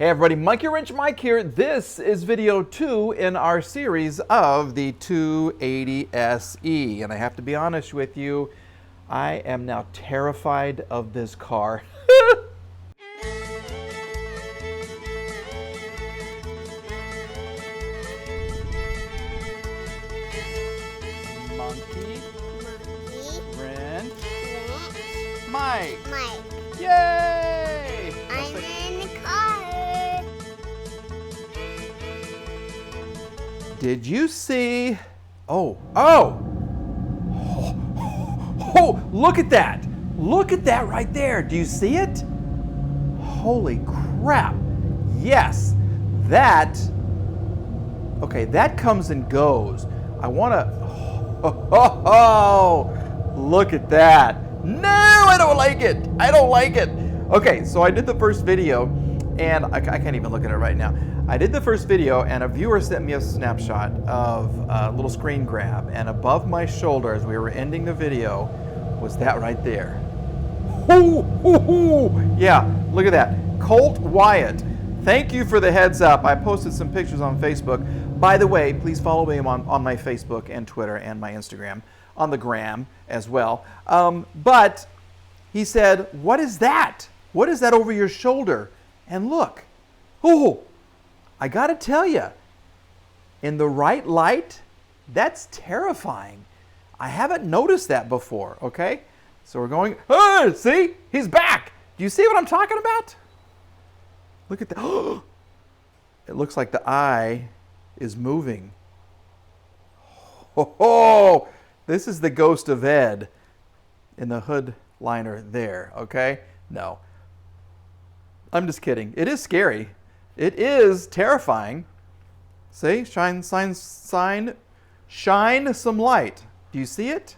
Hey everybody, Monkey Wrench Mike here. This is video 2 in our series of the 280 SE. And I have to be honest with you, I am now terrified of this car. Monkey Wrench Mike. Yay! I'm in the car. Did you see? Oh, look at that. Look at that right there. Do you see it? Holy crap. Yes, that comes and goes. I want to, look at that. No, I don't like it. I don't like it. Okay, so I did the first video, and I can't even look at it right now. I did the first video, and a viewer sent me a snapshot of a little screen grab, and above my shoulder as we were ending the video was that right there. Yeah, look at that. Colt Wyatt, thank you for the heads up. I posted some pictures on Facebook. By the way, please follow me on my Facebook and Twitter and my Instagram, on the gram as well. But he said, what is that? What is that over your shoulder? And look, I gotta tell you, in the right light, that's terrifying. I haven't noticed that before, okay? So we're going, see, he's back. Do you see what I'm talking about? Look at that. It looks like the eye is moving. This is the ghost of Ed in the hood liner there, okay? No. I'm just kidding. It is scary. It is terrifying. See? Shine some light. Do you see it?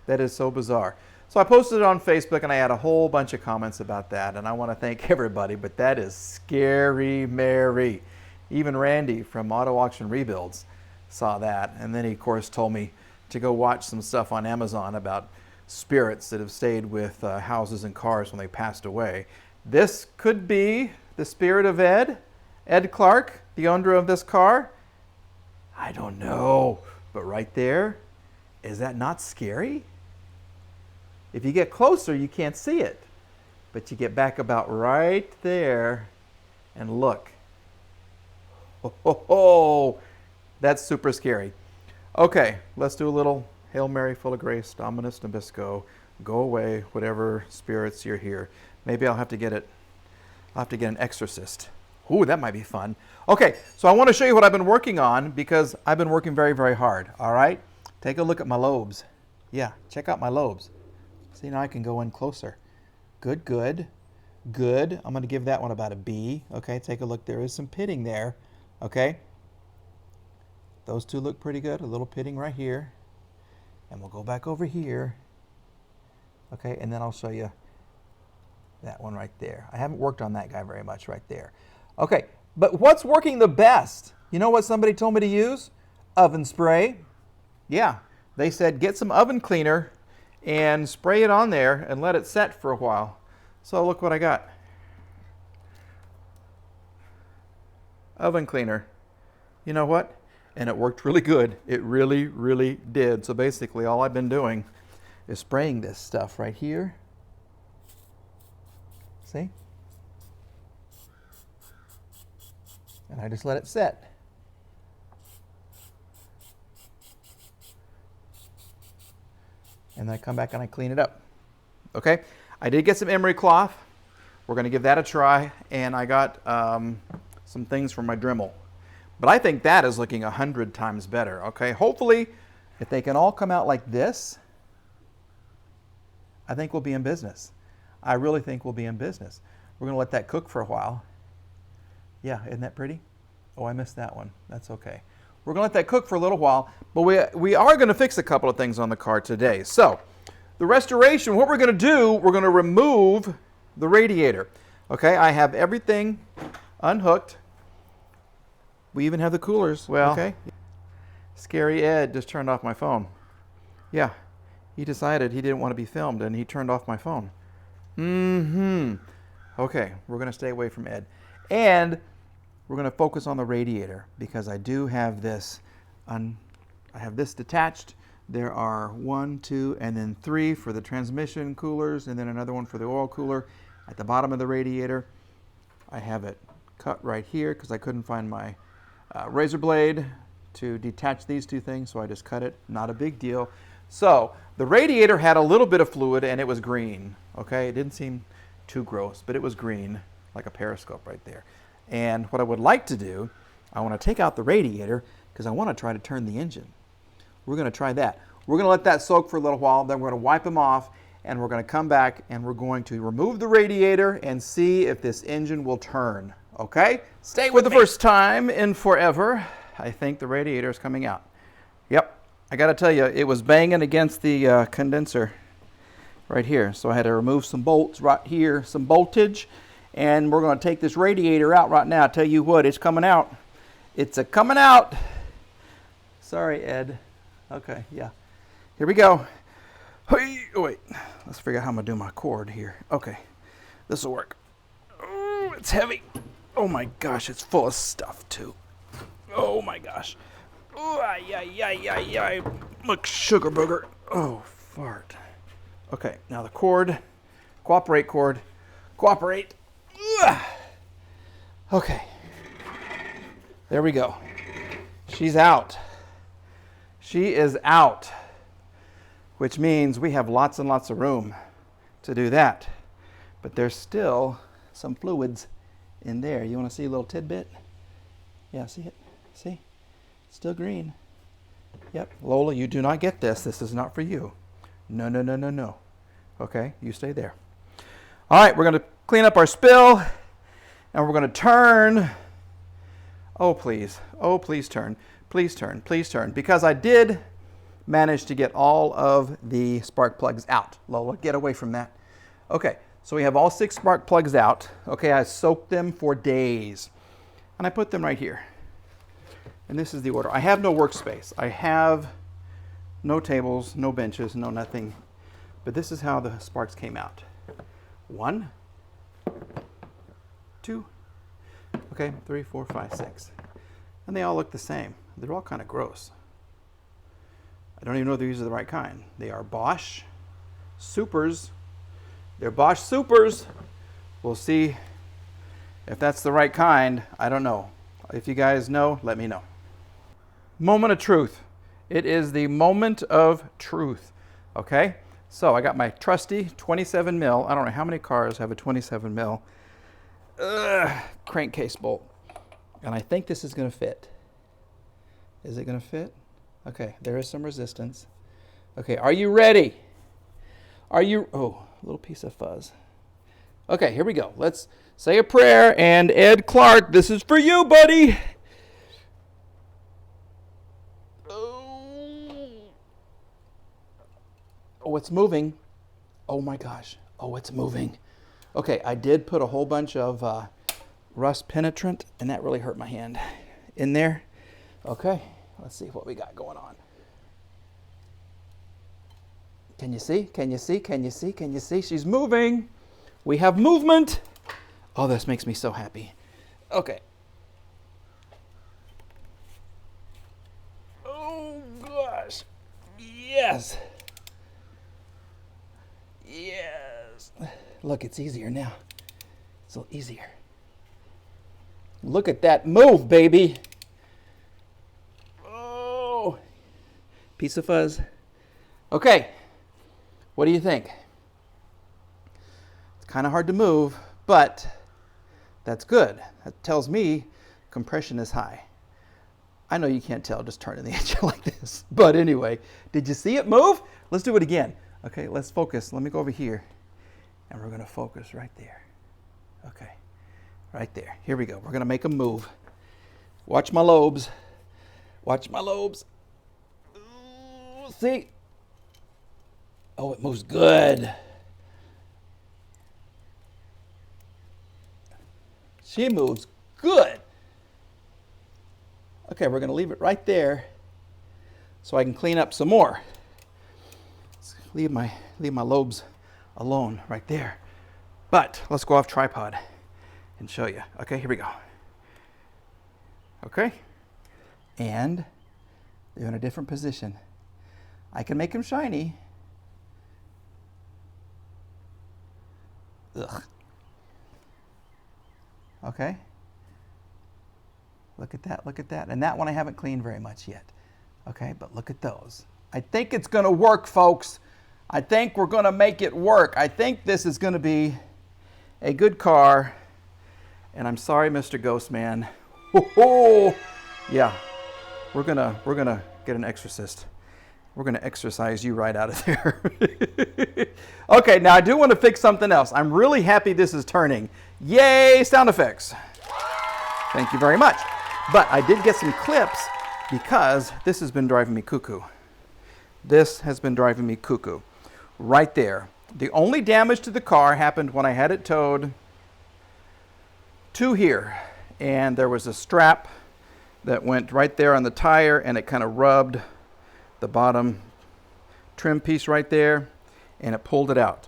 That is so bizarre. So I posted it on Facebook, and I had a whole bunch of comments about that, and I want to thank everybody, but that is scary Mary. Even Randy from Auto Auction Rebuilds saw that, and then he, of course, told me to go watch some stuff on Amazon about spirits that have stayed with houses and cars when they passed away. This could be the spirit of Ed Clark, the owner of this car. I don't know, but right there, is that not scary? If you get closer, you can't see it, but you get back about right there and look. That's super scary. Okay, let's do a little Hail Mary, full of grace, Dominus Nabisco. Go away, whatever spirits you're here. Maybe I'll have to get it. I'll have to get an exorcist. Ooh, that might be fun. Okay, so I want to show you what I've been working on because I've been working very, very hard. All right, take a look at my lobes. Yeah, check out my lobes. See, now I can go in closer. Good, good, good. I'm going to give that one about a B. Okay, take a look. There is some pitting there. Okay, those two look pretty good. A little pitting right here. And we'll go back over here. Okay, and then I'll show you that one right there. I haven't worked on that guy very much right there. Okay, but what's working the best? You know what somebody told me to use? Oven spray. Yeah, they said get some oven cleaner and spray it on there and let it set for a while. So look what I got. Oven cleaner. You know what? And it worked really good. It really, really did. So basically all I've been doing is spraying this stuff right here. See? And I just let it set. And then I come back and I clean it up. Okay? I did get some emery cloth. We're going to give that a try. And I got some things for my Dremel. But I think that is looking 100 times better. Okay? Hopefully, if they can all come out like this, I think we'll be in business. I really think we'll be in business. We're going to let that cook for a while. Yeah, isn't that pretty? Oh, I missed that one. That's okay. We're going to let that cook for a little while, but we are going to fix a couple of things on the car today. So, the restoration, what we're going to do, we're going to remove the radiator. Okay, I have everything unhooked. We even have the coolers. Well, okay. Scary Ed just turned off my phone. Yeah, he decided he didn't want to be filmed, and he turned off my phone. Okay, we're going to stay away from Ed. And we're going to focus on the radiator because I do have this I have this detached. There are 1, 2, and then 3 for the transmission coolers, and then another one for the oil cooler at the bottom of the radiator. I have it cut right here because I couldn't find my razor blade to detach these two things, so I just cut it. Not a big deal. So the radiator had a little bit of fluid and it was green. Okay, it didn't seem too gross, but it was green, like a periscope right there. And what I would like to do, I want to take out the radiator because I want to try to turn the engine. We're going to try that. We're going to let that soak for a little while, then we're going to wipe them off, and we're going to come back and we're going to remove the radiator and see if this engine will turn. Okay? Stay with me. For the first time in forever, I think the radiator is coming out. Yep. I got to tell you, it was banging against the condenser right here. So I had to remove some bolts right here, some voltage, and we're going to take this radiator out right now. I tell you what, it's coming out. It's a coming out. Sorry, Ed. Okay, yeah. Here we go. Oh, wait, let's figure out how I'm going to do my cord here. Okay, this will work. Oh, it's heavy. Oh my gosh, it's full of stuff too. Oh my gosh. Oh, ay. Look, sugar booger. Oh, fart. Okay, now the cord. Cooperate, cord. Cooperate. Ugh. Okay. There we go. She's out. She is out, which means we have lots and lots of room to do that. But there's still some fluids in there. You want to see a little tidbit? Yeah, see it? See? Still green. Yep. Lola, you do not get this. This is not for you. No. Okay, you stay there. All right, we're going to clean up our spill, and we're going to turn. Oh, please. Oh, please turn. Please turn. Please turn. Because I did manage to get all of the spark plugs out. Lola, get away from that. Okay, so we have all 6 spark plugs out. Okay, I soaked them for days. And I put them right here. And this is the order. I have no workspace. I have no tables, no benches, no nothing. But this is how the sparks came out. 1, 2, okay, 3, 4, 5, 6. And they all look the same. They're all kind of gross. I don't even know if these are the right kind. They are Bosch Supers. They're Bosch Supers. We'll see if that's the right kind. I don't know. If you guys know, let me know. Moment of truth. It is the moment of truth. Okay? So I got my trusty 27 mil. I don't know how many cars have a 27 mil crankcase bolt. And I think this is going to fit. Is it going to fit? Okay, there is some resistance. Okay, are you ready? Are you... Oh, a little piece of fuzz. Okay, here we go. Let's say a prayer. And Ed Clark, this is for you, buddy. Oh, it's moving. Oh my gosh. Oh, it's moving. Okay, I did put a whole bunch of rust penetrant, and that really hurt my hand in there. Okay, let's see what we got going on. Can you see? Can you see? Can you see? Can you see? She's moving. We have movement. Oh, this makes me so happy. Okay. Oh, gosh. Yes. Yes. Look, it's easier now. It's a little easier. Look at that move, baby. Oh. Piece of fuzz. Okay. What do you think? It's kind of hard to move, but that's good. That tells me compression is high. I know you can't tell just turning the engine like this. But anyway, did you see it move? Let's do it again. Okay, let's focus. Let me go over here. And we're going to focus right there. Okay, right there. Here we go. We're going to make a move. Watch my lobes. Watch my lobes. Ooh, see? Oh, it moves good. She moves good. Okay, we're going to leave it right there so I can clean up some more. Let's leave my lobes alone right there. But let's go off tripod and show you. Okay, here we go. Okay, and they're in a different position. I can make them shiny. Ugh. Okay. Look at that, look at that. And that one I haven't cleaned very much yet. Okay, but look at those. I think it's gonna work, folks. I think we're gonna make it work. I think this is gonna be a good car. And I'm sorry, Mr. Ghostman. Oh, yeah, we're gonna get an exorcist. We're gonna exorcise you right out of there. Okay, now I do want to fix something else. I'm really happy this is turning. Yay, sound effects. Thank you very much. But I did get some clips because this has been driving me cuckoo. This has been driving me cuckoo. Right there. The only damage to the car happened when I had it towed to here. And there was a strap that went right there on the tire and it kind of rubbed the bottom trim piece right there and it pulled it out.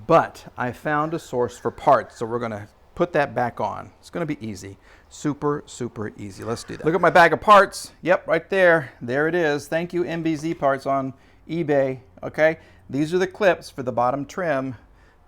But I found a source for parts, so we're going to put that back on. It's going to be easy. Super, super easy. Let's do that. Look at my bag of parts. Yep, right there. There it is. Thank you, MBZ Parts on eBay. Okay, these are the clips for the bottom trim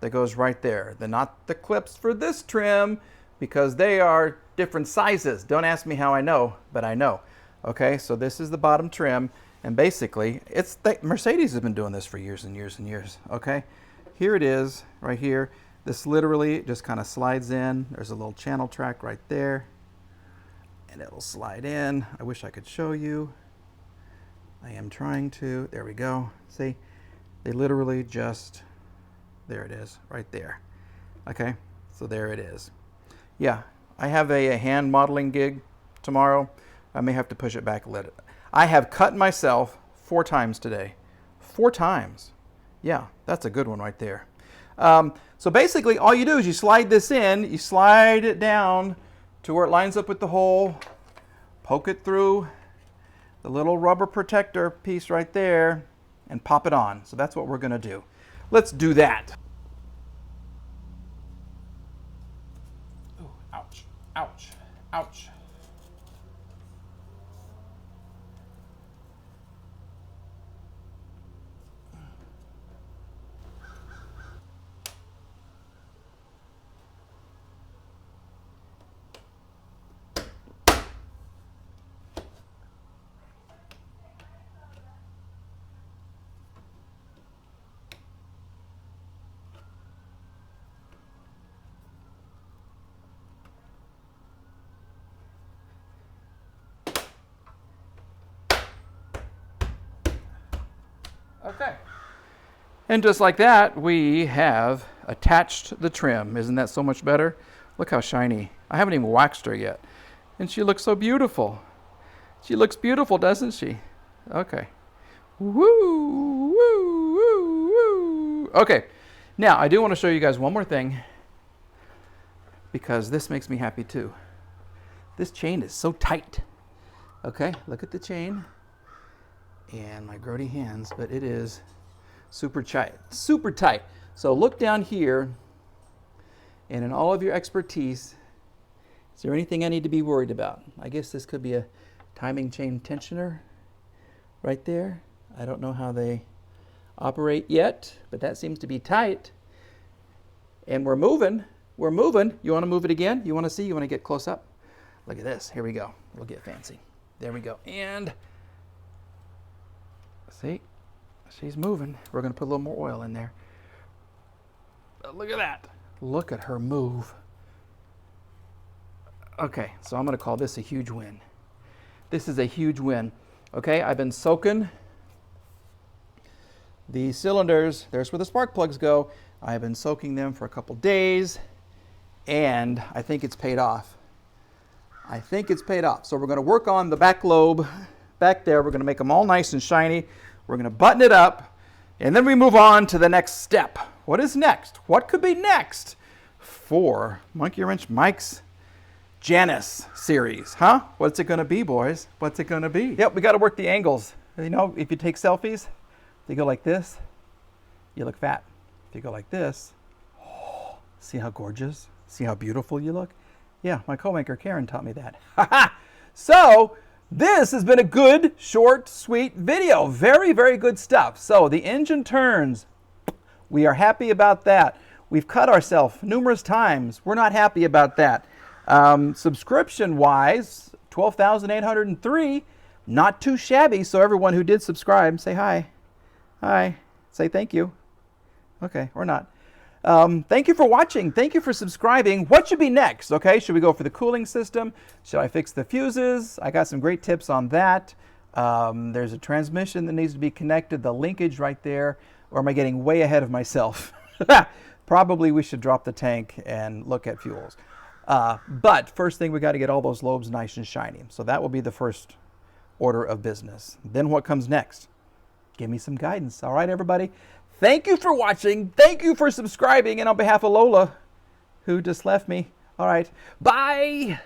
that goes right there. They're not the clips for this trim because they are different sizes. Don't ask me how I know, but I know. Okay, so this is the bottom trim. And basically, Mercedes has been doing this for years and years and years, okay? Here it is, right here. This literally just kind of slides in. There's a little channel track right there. And it'll slide in. I wish I could show you. I am trying to. There we go. See? They literally just, there it is, right there. Okay, so there it is. Yeah, I have a hand modeling gig tomorrow. I may have to push it back a little. I have cut myself 4 times today. 4 times. Yeah, that's a good one right there. So basically, all you do is you slide this in, you slide it down to where it lines up with the hole, poke it through the little rubber protector piece right there, and pop it on. So that's what we're going to do. Let's do that. Oh, ouch, ouch, ouch. Okay. And just like that, we have attached the trim. Isn't that so much better? Look how shiny. I haven't even waxed her yet. And she looks so beautiful. She looks beautiful, doesn't she? Okay. Woo, woo, woo, woo. Okay. Now, I do want to show you guys one more thing because this makes me happy too. This chain is so tight. Okay, look at the chain. And my grody hands, but it is super tight, super tight. So look down here, and in all of your expertise, is there anything I need to be worried about? I guess this could be a timing chain tensioner right there. I don't know how they operate yet, but that seems to be tight. And we're moving, we're moving. You want to move it again? You want to see? You want to get close up? Look at this, here we go. We'll get fancy. There we go, and see, she's moving. We're going to put a little more oil in there. But look at that. Look at her move. Okay, so I'm going to call this a huge win. This is a huge win. Okay, I've been soaking the cylinders. There's where the spark plugs go. I've been soaking them for a couple days, and I think it's paid off. I think it's paid off. So we're going to work on the back lobe back there. We're going to make them all nice and shiny. We're going to button it up, and then we move on to the next step. What is next? What could be next for Monkey Wrench Mike's Janus series, huh? What's it going to be, boys? What's it going to be? Yep, we got to work the angles. You know, if you take selfies, if you go like this, you look fat. If you go like this, oh, see how gorgeous? See how beautiful you look? Yeah, my co-maker Karen taught me that. So, this has been a good, short, sweet video. Very, very good stuff. So, the engine turns. We are happy about that. We've cut ourselves numerous times. We're not happy about that. Subscription-wise, 12,803. Not too shabby. So, everyone who did subscribe, say hi. Hi. Say thank you. Okay, or not. Thank you for watching. Thank you for subscribing. What should be next? Okay, should we go for the cooling system? Should I fix the fuses? I got some great tips on that. There's a transmission that needs to be connected, the linkage right there. Or am I getting way ahead of myself? Probably we should drop the tank and look at fuels. But first thing, we got to get all those lobes nice and shiny. So that will be the first order of business. Then what comes next? Give me some guidance. All right, everybody. Thank you for watching. Thank you for subscribing. And on behalf of Lola, who just left me, all right, bye.